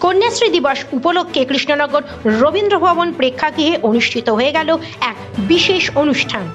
কন্যাশ্রী দিবস উপলক্ষে কৃষ্ণনগর রবীন্দ্র ভবন প্রেক্ষাগৃহে অনুষ্ঠিত হয়ে গেল এক বিশেষ অনুষ্ঠান।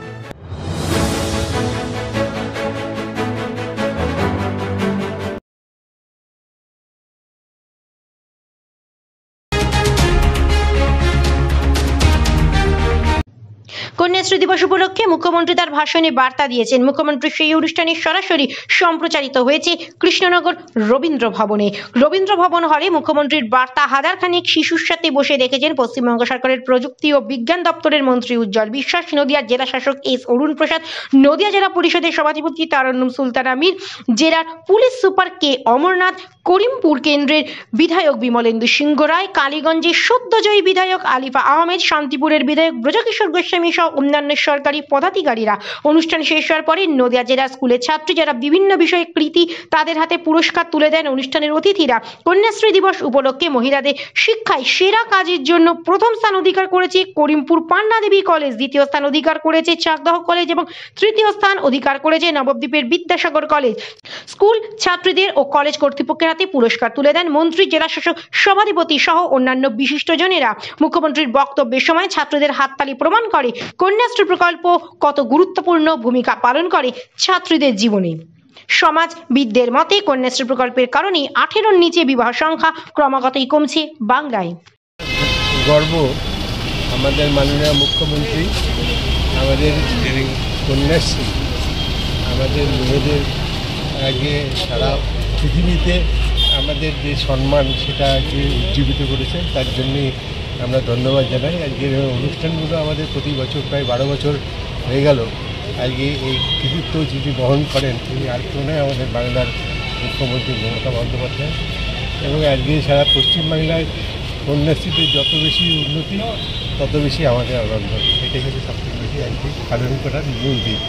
কন্যাশ্রী দিবস উপলক্ষে মুখ্যমন্ত্রী তার ভাষণে বার্তা দিয়েছেন। মুখ্যমন্ত্রী সেই অনুষ্ঠানে সরাসরি সম্প্রচারিত হয়েছে কৃষ্ণনগর রবীন্দ্র ভবনে। রবীন্দ্র ভবন হলে মুখ্যমন্ত্রীর বার্তা হাজারখানেক শিশুর সাথে বসে দেখেছেন পশ্চিমবঙ্গ সরকারের প্রযুক্তি ও বিজ্ঞান দপ্তরের মন্ত্রী উজ্জ্বল বিশ্বাস, নদিয়ার জেলা শাসক এস অরুণ প্রসাদ, নদিয়া জেলা পরিষদের সভাধিপতি তারন্নুম সুলতানা মীর, জেলার পুলিশ সুপার কে অমরনাথ, করিমপুর কেন্দ্রের বিধায়ক বিমলেন্দু সিংহ রায়, কালীগঞ্জের সদ্যজয়ী বিধায়ক আলিফা আহমেদ, শান্তিপুরের বিধায়ক ব্রজকিশোর গোস্বামী সহ অন্যান্য সরকারি পদাধিকারীরা। অনুষ্ঠান শেষ হওয়ার পরে নদিয়া জেলা স্কুলের ছাত্রী যারা বিভিন্ন বিষয়ে কৃতী তাদের হাতে পুরস্কার তুলে দেন অনুষ্ঠানের অতিথিরা। কন্যাশ্রী দিবস উপলক্ষে মহিলাদের শিক্ষায় সেরা কাজের জন্য প্রথম স্থান অধিকার করেছে করিমপুর পান্না দেবী কলেজ, দ্বিতীয় স্থান অধিকার করেছে চাকদহ কলেজ এবং তৃতীয় স্থান অধিকার করেছে নবদ্বীপের বিদ্যাসাগর কলেজ। স্কুল ছাত্রীদের ও কলেজ কর্তৃপক্ষের হাতে পুরস্কার তুলে দেন মন্ত্রী, জেলা শাসক, সভাধিপতি সহ অন্যান্য বিশিষ্টজনেরা। মুখ্যমন্ত্রীর বক্তব্যের সময় ছাত্রদের হাততালি প্রমাণ করে কন্যাশ্রী প্রকল্প কত গুরুত্বপূর্ণ ভূমিকা পালন করে ছাত্রীদের জীবনে। সমাজবিদদের মতে কন্যাশ্রী প্রকল্পের কারণে 18-র নিচে বিবাহ সংখ্যা ক্রমাগতই কমছে বাংলায়। গর্ব আমাদের মাননীয় মুখ্যমন্ত্রী আমাদের কন্যাশ্রী আমাদের মেয়েদের আগে সারা পৃথিবীতে আমাদের যে সম্মান সেটা আজকে উজ্জীবিত করেছে, তার জন্যই আমরা ধন্যবাদ জানাই। আজকের অনুষ্ঠানগুলো আমাদের প্রতি বছর প্রায় 12 বছর হয়ে গেল। আজকে এই কৃতিত্ব যিনি বহন করেন তিনি আর কেউ নয়, আমাদের বাংলার মুখ্যমন্ত্রী মমতা বন্দ্যোপাধ্যায়। এবং আজকে সারা পশ্চিমবাংলায় কন্যাশ্রীতে যত বেশি উন্নতি তত বেশি আমাদের আনন্দ। এটাই হচ্ছে সবথেকে বেশি আজকে পালন করার মূল দিক।